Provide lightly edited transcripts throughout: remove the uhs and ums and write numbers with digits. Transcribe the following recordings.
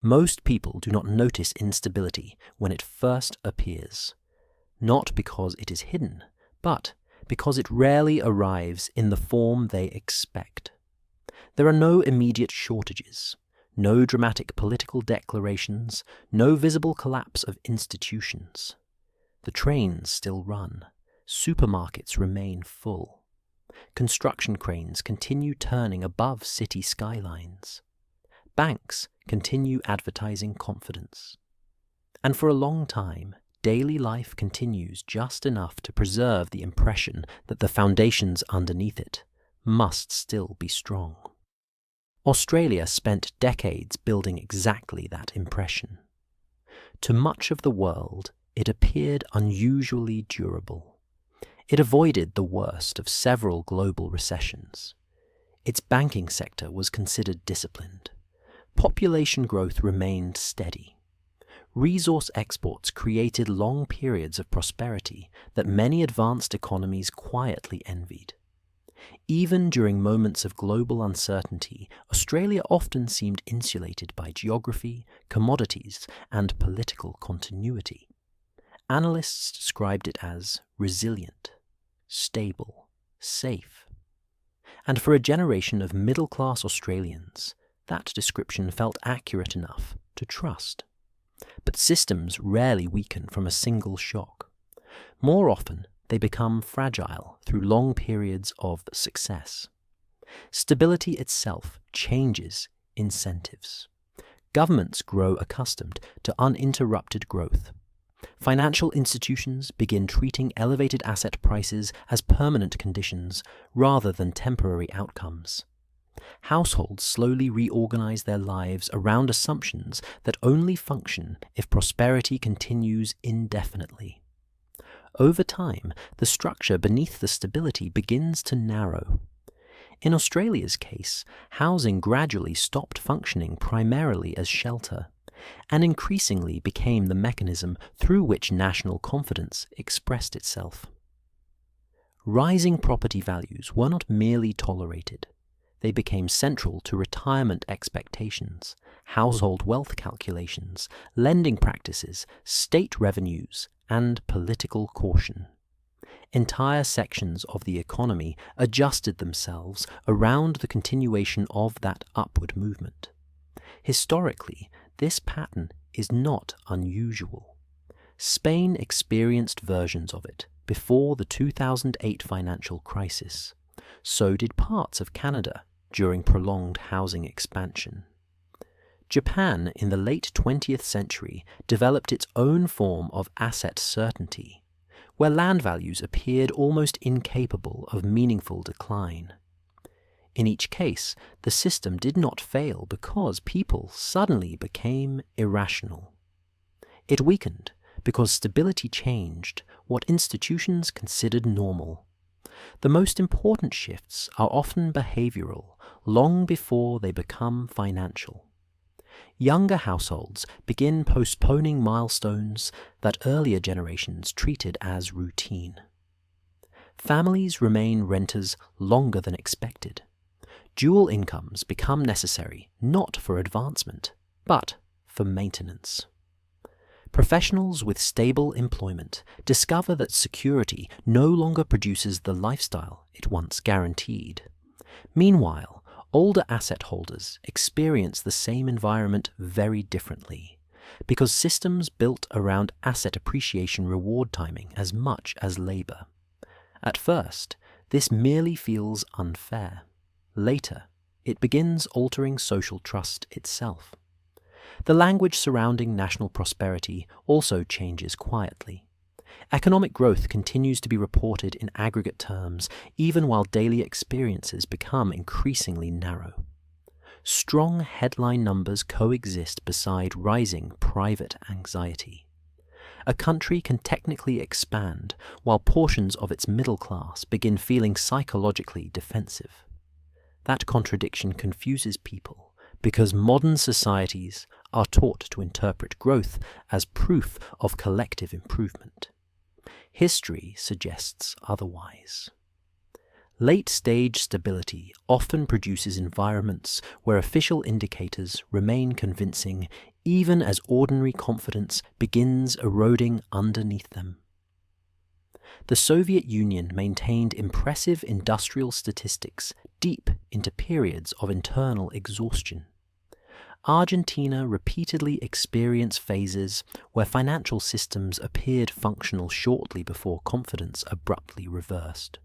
Most people do not notice instability when it first appears, not because it is hidden, but because it rarely arrives in the form they expect. There are no immediate shortages, no dramatic political declarations, no visible collapse of institutions. The trains still run, supermarkets remain full. Construction cranes continue turning above city skylines. Banks continue advertising confidence. And for a long time, daily life continues just enough to preserve the impression that the foundations underneath it must still be strong. Australia spent decades building exactly that impression. To much of the world, it appeared unusually durable. It avoided the worst of several global recessions. Its banking sector was considered disciplined. Population growth remained steady. Resource exports created long periods of prosperity that many advanced economies quietly envied. Even during moments of global uncertainty, Australia often seemed insulated by geography, commodities, and political continuity. Analysts described it as resilient, stable, safe. And for a generation of middle-class Australians, that description felt accurate enough to trust. But systems rarely weaken from a single shock. More often, they become fragile through long periods of success. Stability itself changes incentives. Governments grow accustomed to uninterrupted growth. Financial institutions begin treating elevated asset prices as permanent conditions rather than temporary outcomes. Households slowly reorganize their lives around assumptions that only function if prosperity continues indefinitely. Over time, the structure beneath the stability begins to narrow. In Australia's case, housing gradually stopped functioning primarily as shelter, and increasingly became the mechanism through which national confidence expressed itself. Rising property values were not merely tolerated. They became central to retirement expectations, household wealth calculations, lending practices, state revenues, and political caution. Entire sections of the economy adjusted themselves around the continuation of that upward movement. Historically, this pattern is not unusual. Spain experienced versions of it before the 2008 financial crisis. So did parts of Canada during prolonged housing expansion. Japan in the late 20th century developed its own form of asset certainty, where land values appeared almost incapable of meaningful decline. In each case, the system did not fail because people suddenly became irrational. It weakened because stability changed what institutions considered normal. The most important shifts are often behavioral, long before they become financial. Younger households begin postponing milestones that earlier generations treated as routine. Families remain renters longer than expected. Dual incomes become necessary not for advancement, but for maintenance. Professionals with stable employment discover that security no longer produces the lifestyle it once guaranteed. Meanwhile, older asset holders experience the same environment very differently, because systems built around asset appreciation reward timing as much as labor. At first, this merely feels unfair. Later, it begins altering social trust itself. The language surrounding national prosperity also changes quietly. Economic growth continues to be reported in aggregate terms, even while daily experiences become increasingly narrow. Strong headline numbers coexist beside rising private anxiety. A country can technically expand while portions of its middle class begin feeling psychologically defensive. That contradiction confuses people because modern societies are taught to interpret growth as proof of collective improvement. History suggests otherwise. Late-stage stability often produces environments where official indicators remain convincing even as ordinary confidence begins eroding underneath them. The Soviet Union maintained impressive industrial statistics deep into periods of internal exhaustion. Argentina repeatedly experienced phases where financial systems appeared functional shortly before confidence abruptly reversed.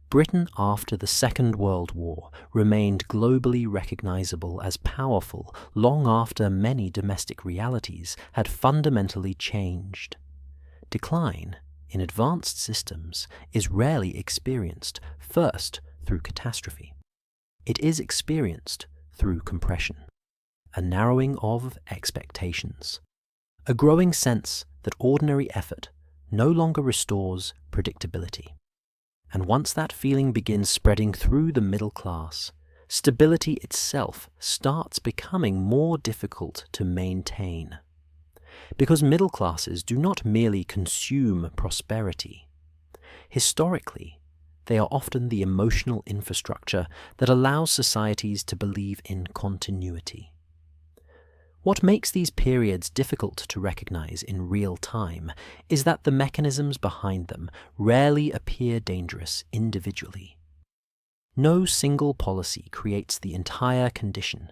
Britain after the Second World War remained globally recognizable as powerful long after many domestic realities had fundamentally changed. Decline in advanced systems is rarely experienced first through catastrophe. It is experienced through compression, a narrowing of expectations, a growing sense that ordinary effort no longer restores predictability. And once that feeling begins spreading through the middle class, stability itself starts becoming more difficult to maintain. Because middle classes do not merely consume prosperity. Historically, they are often the emotional infrastructure that allows societies to believe in continuity. What makes these periods difficult to recognize in real time is that the mechanisms behind them rarely appear dangerous individually. No single policy creates the entire condition.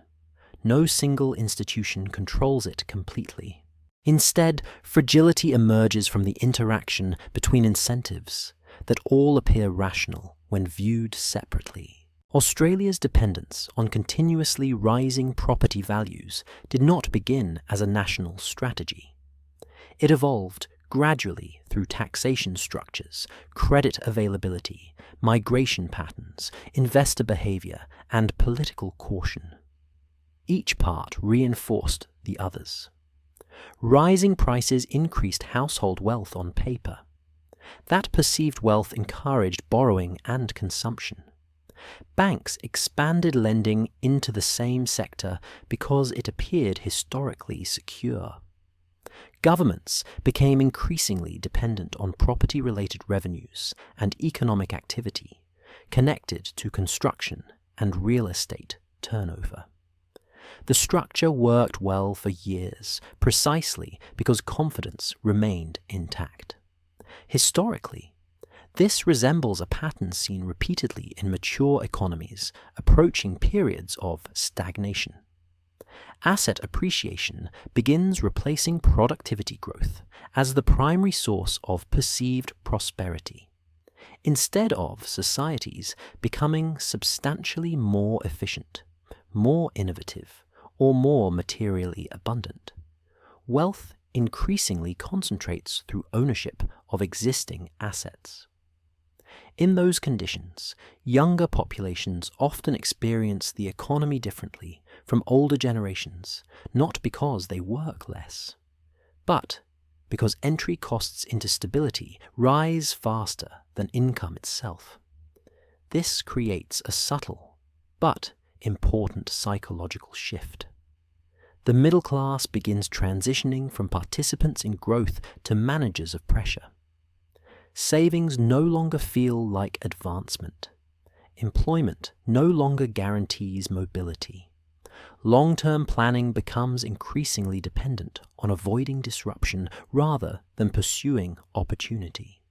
No single institution controls it completely. Instead, fragility emerges from the interaction between incentives that all appear rational when viewed separately. Australia's dependence on continuously rising property values did not begin as a national strategy. It evolved gradually through taxation structures, credit availability, migration patterns, investor behavior, and political caution. Each part reinforced the others. Rising prices increased household wealth on paper. That perceived wealth encouraged borrowing and consumption. Banks expanded lending into the same sector because it appeared historically secure. Governments became increasingly dependent on property-related revenues and economic activity connected to construction and real estate turnover. The structure worked well for years, precisely because confidence remained intact. Historically, this resembles a pattern seen repeatedly in mature economies approaching periods of stagnation. Asset appreciation begins replacing productivity growth as the primary source of perceived prosperity, instead of societies becoming substantially more efficient, more innovative, or more materially abundant. Wealth increasingly concentrates through ownership of existing assets. In those conditions, younger populations often experience the economy differently from older generations, not because they work less, but because entry costs into stability rise faster than income itself. This creates a subtle but important psychological shift. The middle class begins transitioning from participants in growth to managers of pressure. Savings no longer feel like advancement. Employment no longer guarantees mobility. Long-term planning becomes increasingly dependent on avoiding disruption rather than pursuing opportunity.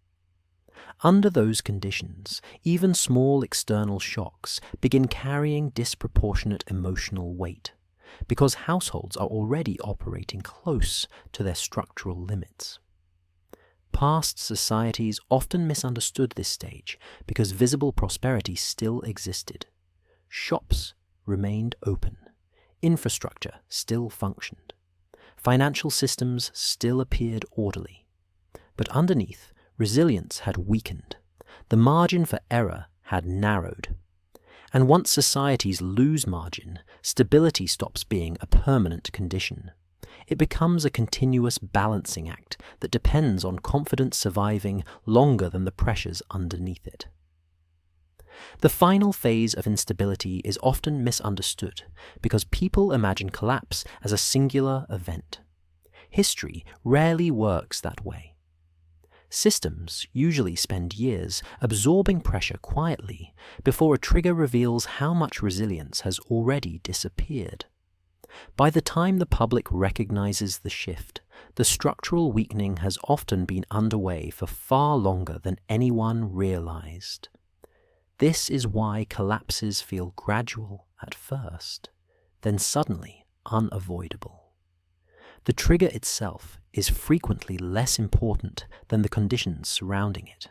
Under those conditions, even small external shocks begin carrying disproportionate emotional weight, because households are already operating close to their structural limits. Past societies often misunderstood this stage because visible prosperity still existed. Shops remained open. Infrastructure still functioned. Financial systems still appeared orderly. But underneath, resilience had weakened. The margin for error had narrowed. And once societies lose margin, stability stops being a permanent condition. It becomes a continuous balancing act that depends on confidence surviving longer than the pressures underneath it. The final phase of instability is often misunderstood because people imagine collapse as a singular event. History rarely works that way. Systems usually spend years absorbing pressure quietly before a trigger reveals how much resilience has already disappeared. By the time the public recognizes the shift, the structural weakening has often been underway for far longer than anyone realized. This is why collapses feel gradual at first, then suddenly unavoidable. The trigger itself is frequently less important than the conditions surrounding it.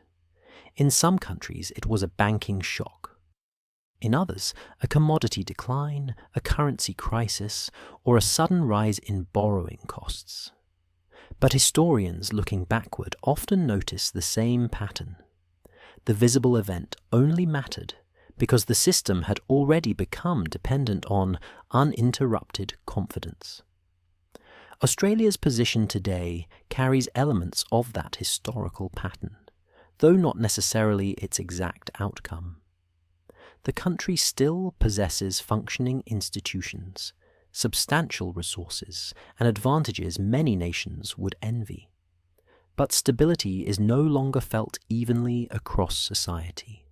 In some countries, it was a banking shock. In others, a commodity decline, a currency crisis, or a sudden rise in borrowing costs. But historians looking backward often notice the same pattern. The visible event only mattered because the system had already become dependent on uninterrupted confidence. Australia's position today carries elements of that historical pattern, though not necessarily its exact outcome. The country still possesses functioning institutions, substantial resources, and advantages many nations would envy. But stability is no longer felt evenly across society.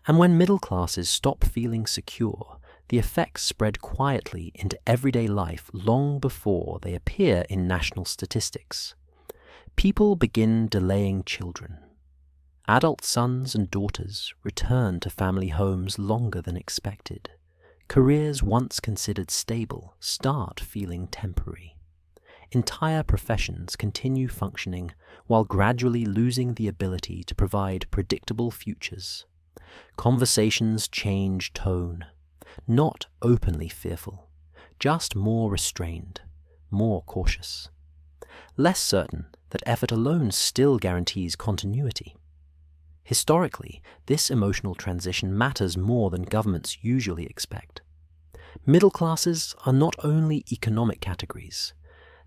And when middle classes stop feeling secure, the effects spread quietly into everyday life long before they appear in national statistics. People begin delaying children. Adult sons and daughters return to family homes longer than expected. Careers once considered stable start feeling temporary. Entire professions continue functioning while gradually losing the ability to provide predictable futures. Conversations change tone, not openly fearful, just more restrained, more cautious. Less certain that effort alone still guarantees continuity. Historically, this emotional transition matters more than governments usually expect. Middle classes are not only economic categories,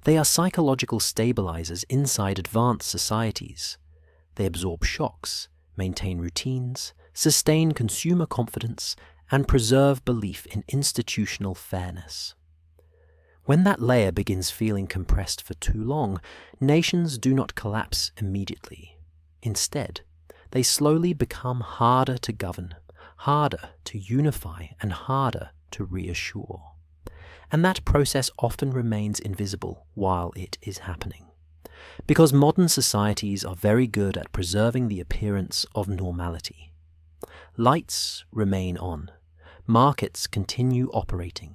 they are psychological stabilizers inside advanced societies. They absorb shocks, maintain routines, sustain consumer confidence, and preserve belief in institutional fairness. When that layer begins feeling compressed for too long, nations do not collapse immediately. Instead, they slowly become harder to govern, harder to unify, and harder to reassure. And that process often remains invisible while it is happening. Because modern societies are very good at preserving the appearance of normality. Lights remain on. Markets continue operating.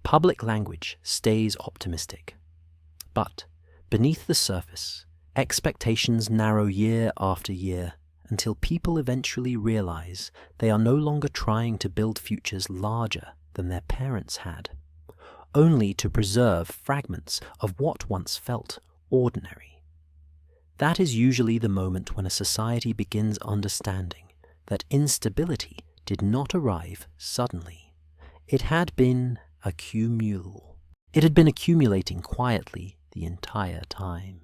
Public language stays optimistic. But beneath the surface, expectations narrow year after year, until people eventually realize they are no longer trying to build futures larger than their parents had, only to preserve fragments of what once felt ordinary. That is usually the moment when a society begins understanding that instability did not arrive suddenly. It had been accumulating quietly the entire time.